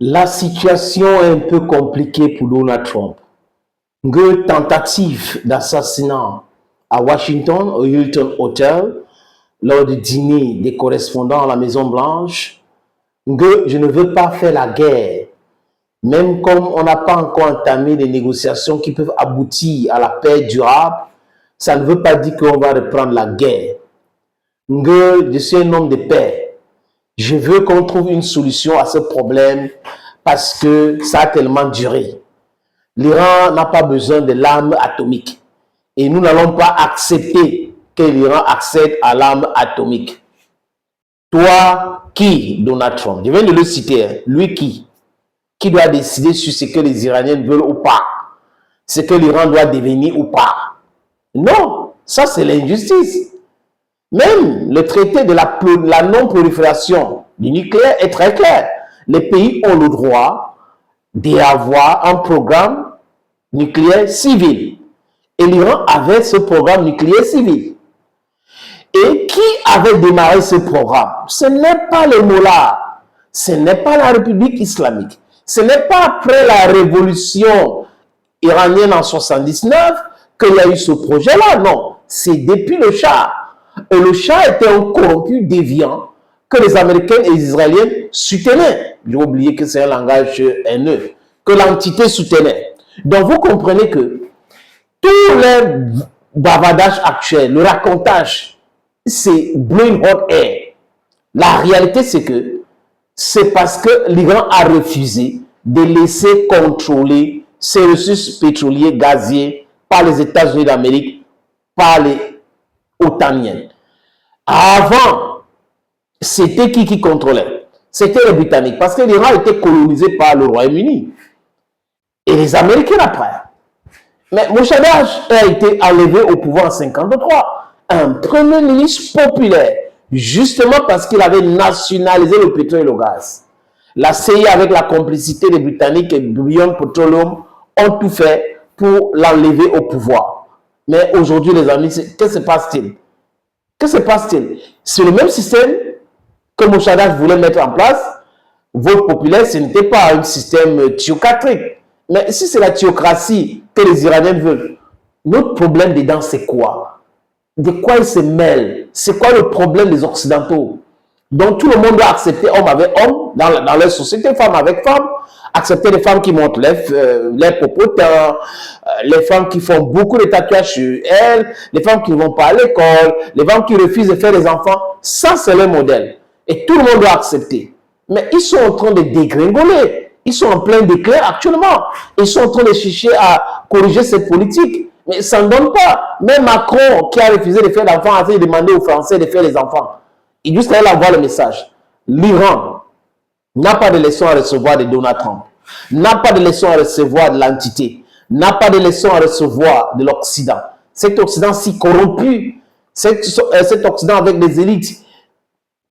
La situation est un peu compliquée pour Donald Trump. Une tentative d'assassinat à Washington, au Hilton Hotel, lors du dîner des correspondants à la Maison-Blanche. Je ne veux pas faire la guerre. Même comme on n'a pas encore entamé des négociations qui peuvent aboutir à la paix durable, ça ne veut pas dire qu'on va reprendre la guerre. Je suis un homme de paix. Je veux qu'on trouve une solution à ce problème parce que ça a tellement duré. L'Iran n'a pas besoin de l'arme atomique. Et nous n'allons pas accepter que l'Iran accède à l'arme atomique. Toi, qui, Donald Trump? Je viens de le citer. Hein. Lui, qui? Qui doit décider sur ce que les Iraniens veulent ou pas? Ce que l'Iran doit devenir ou pas? Non, ça c'est l'injustice. Même le traité de la non-prolifération du nucléaire est très clair. Les pays ont le droit d'avoir un programme nucléaire civil. Et l'Iran avait ce programme nucléaire civil. Et qui avait démarré ce programme? Ce n'est pas les mollahs, ce n'est pas la République islamique, ce n'est pas après la révolution iranienne en 1979 qu'il y a eu ce projet-là, non. C'est depuis le Shah. Et le Shah était un corrompu déviant que les Américains et les Israéliens soutenaient. J'ai oublié que c'est un langage haineux, que l'entité soutenait. Donc vous comprenez que tous les bavardages actuels, le racontage, c'est blowing hot air. La réalité, c'est que c'est parce que l'Iran a refusé de laisser contrôler ses ressources pétrolières, gaziers par les États-Unis d'Amérique, par les OTANiens. Avant, c'était qui contrôlait? C'était les Britanniques, parce que l'Iran était colonisé par le Royaume-Uni. Et les Américains après. Mais Mossadegh a été enlevé au pouvoir en 1953. Un premier ministre populaire, justement parce qu'il avait nationalisé le pétrole et le gaz. La CIA, avec la complicité des Britanniques et Beyond Petroleum, ont tout fait pour l'enlever au pouvoir. Mais aujourd'hui, les amis, que se passe-t-il? Que se passe-t-il? C'est le même système que Mossadegh voulait mettre en place. Vote populaire, ce n'était pas un système théocratique. Mais si c'est la théocratie que les Iraniens veulent, notre problème dedans, c'est quoi? De quoi ils se mêlent? C'est quoi le problème des Occidentaux? Donc tout le monde doit accepter homme avec homme dans leur société, femme avec femme, accepter les femmes qui montrent les popotin, les femmes qui font beaucoup de tatouages sur elles, les femmes qui ne vont pas à l'école, les femmes qui refusent de faire des enfants. Ça, c'est leur modèle. Et tout le monde doit accepter. Mais ils sont en train de dégringoler. Ils sont en plein déclin actuellement. Ils sont en train de chercher à corriger cette politique. Mais ça ne donne pas. Même Macron, qui a refusé de faire d'enfants, a demandé aux Français de faire des enfants. Et juste là, il envoie le message. L'Iran n'a pas de leçon à recevoir de Donald Trump. N'a pas de leçon à recevoir de l'entité. N'a pas de leçon à recevoir de l'Occident. Cet Occident si corrompu. Cet Occident avec des élites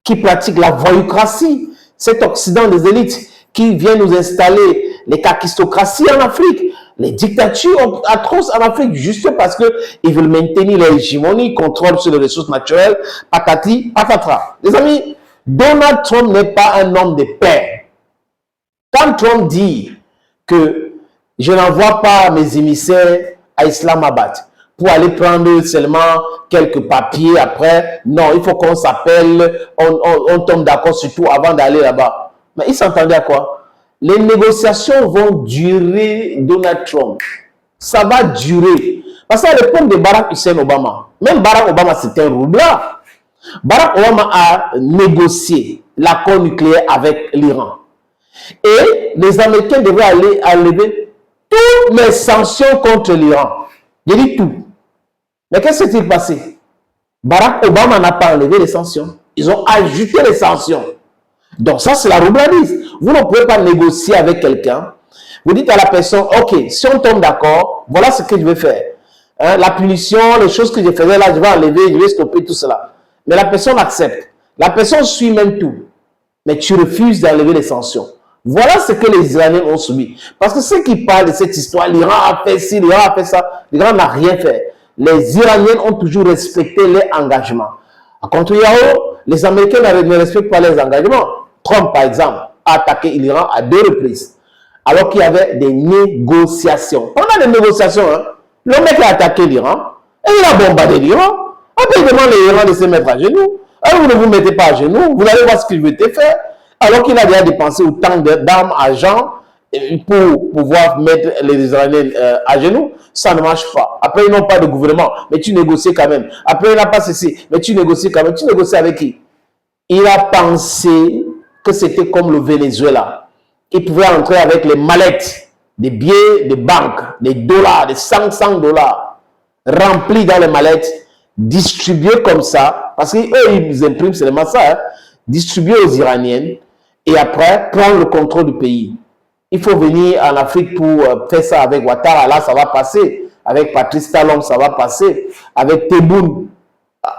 qui pratiquent la voyoucratie. Cet Occident des élites qui vient nous installer les kakistocraties en Afrique, les dictatures atroces en Afrique, juste parce qu'ils veulent maintenir l'hégémonie, contrôle sur les ressources naturelles, patati, patatra. Les amis, Donald Trump n'est pas un homme de paix. Quand Trump dit que je n'envoie pas mes émissaires à Islamabad pour aller prendre seulement quelques papiers après, non, il faut qu'on s'appelle, on tombe d'accord sur tout avant d'aller là-bas. Mais il s'entendait à quoi? Les négociations vont durer, Donald Trump. Ça va durer. Parce qu'à l'époque de Barack Hussein Obama, même Barack Obama, c'était un roublard. Barack Obama a négocié l'accord nucléaire avec l'Iran. Et les Américains devraient aller enlever toutes les sanctions contre l'Iran. Je dis tout. Mais qu'est-ce qui s'est passé? Barack Obama n'a pas enlevé les sanctions. Ils ont ajouté les sanctions. Donc ça, c'est la roubladise. Vous ne pouvez pas négocier avec quelqu'un. Vous dites à la personne, ok, si on tombe d'accord, voilà ce que je vais faire. Hein, la punition, les choses que je faisais là, je vais enlever, je vais stopper tout cela. Mais la personne accepte. La personne suit même tout. Mais tu refuses d'enlever les sanctions. Voilà ce que les Iraniens ont subi. Parce que ceux qui parlent de cette histoire, l'Iran a fait ci, l'Iran a fait ça, l'Iran n'a rien fait. Les Iraniens ont toujours respecté les engagements. À contrario, les Américains ne respectent pas les engagements. Trump, par exemple, a attaqué l'Iran à 2 reprises. Alors qu'il y avait des négociations. Pendant les négociations, hein, le mec a attaqué l'Iran et il a bombardé l'Iran. Après, il demande l'Iran de se mettre à genoux. Alors, vous ne vous mettez pas à genoux, vous allez voir ce qu'il veut te faire. Alors qu'il a déjà dépensé autant d'armes, d'argent pour pouvoir mettre les Israéliens à genoux, ça ne marche pas. Après, ils n'ont pas de gouvernement, mais tu négocies quand même. Après, il n'a pas ceci, mais tu négocies quand même. Tu négocies avec qui? Il a pensé que c'était comme le Venezuela. Il pouvait entrer avec les mallettes, des billets de banque, des dollars, des 500 dollars, remplis dans les mallettes, distribués comme ça, parce qu'eux, ils impriment seulement ça, hein, distribués aux Iraniens, et après, prendre le contrôle du pays. Il faut venir en Afrique pour faire ça avec Ouattara, là, ça va passer. Avec Patrice Talon, ça va passer. Avec Tebboune,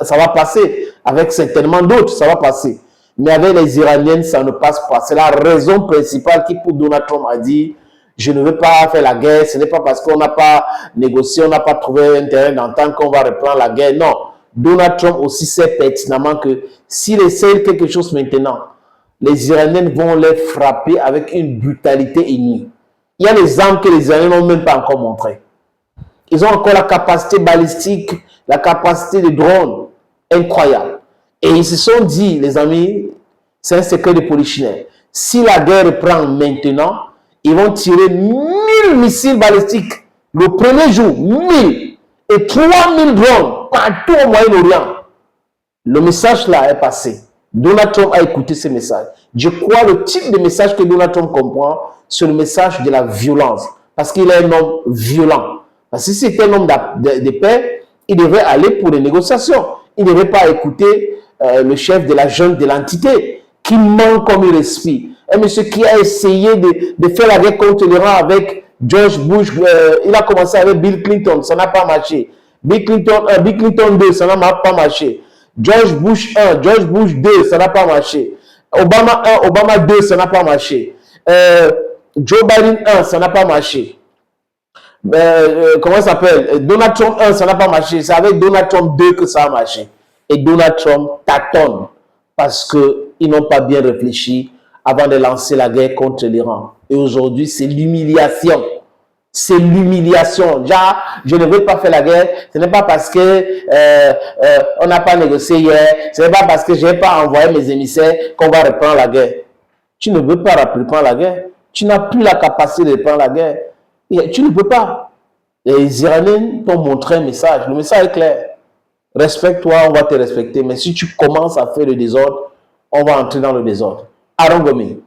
ça va passer. Avec certainement d'autres, ça va passer. Mais avec les Iraniens, ça ne passe pas. C'est la raison principale qui, pour Donald Trump, a dit « Je ne veux pas faire la guerre. Ce n'est pas parce qu'on n'a pas négocié, on n'a pas trouvé un terrain d'entente qu'on va reprendre la guerre. » Non. Donald Trump aussi sait pertinemment que s'il essaie quelque chose maintenant, les Iraniens vont les frapper avec une brutalité inouïe. Il y a des armes que les Iraniens n'ont même pas encore montrées. Ils ont encore la capacité balistique, la capacité de drone incroyable. Et ils se sont dit, les amis, c'est un secret de polichinelle. Si la guerre reprend maintenant, ils vont tirer 1000 missiles balistiques le premier jour, 1000 et 3000 drones partout au Moyen-Orient. Le message là est passé. Donald Trump a écouté ce message. Je crois le type de message que Donald Trump comprend, c'est le message de la violence. Parce qu'il est un homme violent. Parce que si c'était un homme de paix, il devrait aller pour les négociations. Il ne devrait pas écouter le chef de la junte de l'entité qui ment comme il respire. Un monsieur qui a essayé de faire la guerre contre l'Iran avec George Bush, il a commencé avec Bill Clinton, ça n'a pas marché. Bill Clinton 2, ça n'a pas marché. George Bush 1, George Bush 2, ça n'a pas marché. Obama 1, Obama 2, ça n'a pas marché. Joe Biden 1, ça n'a pas marché. Comment ça s'appelle? Donald Trump 1, ça n'a pas marché. C'est avec Donald Trump 2 que ça a marché. Et Donald Trump tâtonne parce qu'ils n'ont pas bien réfléchi avant de lancer la guerre contre l'Iran. Et aujourd'hui, c'est l'humiliation. C'est l'humiliation. Genre, je ne veux pas faire la guerre. Ce n'est pas parce que on n'a pas négocié hier. Ce n'est pas parce que je n'ai pas envoyé mes émissaires qu'on va reprendre la guerre. Tu ne veux pas reprendre la guerre. Tu n'as plus la capacité de reprendre la guerre. Et tu ne peux pas. Les Iraniens t'ont montré un message. Le message est clair. Respecte-toi, on va te respecter. Mais si tu commences à faire le désordre, on va entrer dans le désordre. Aaron Gomi.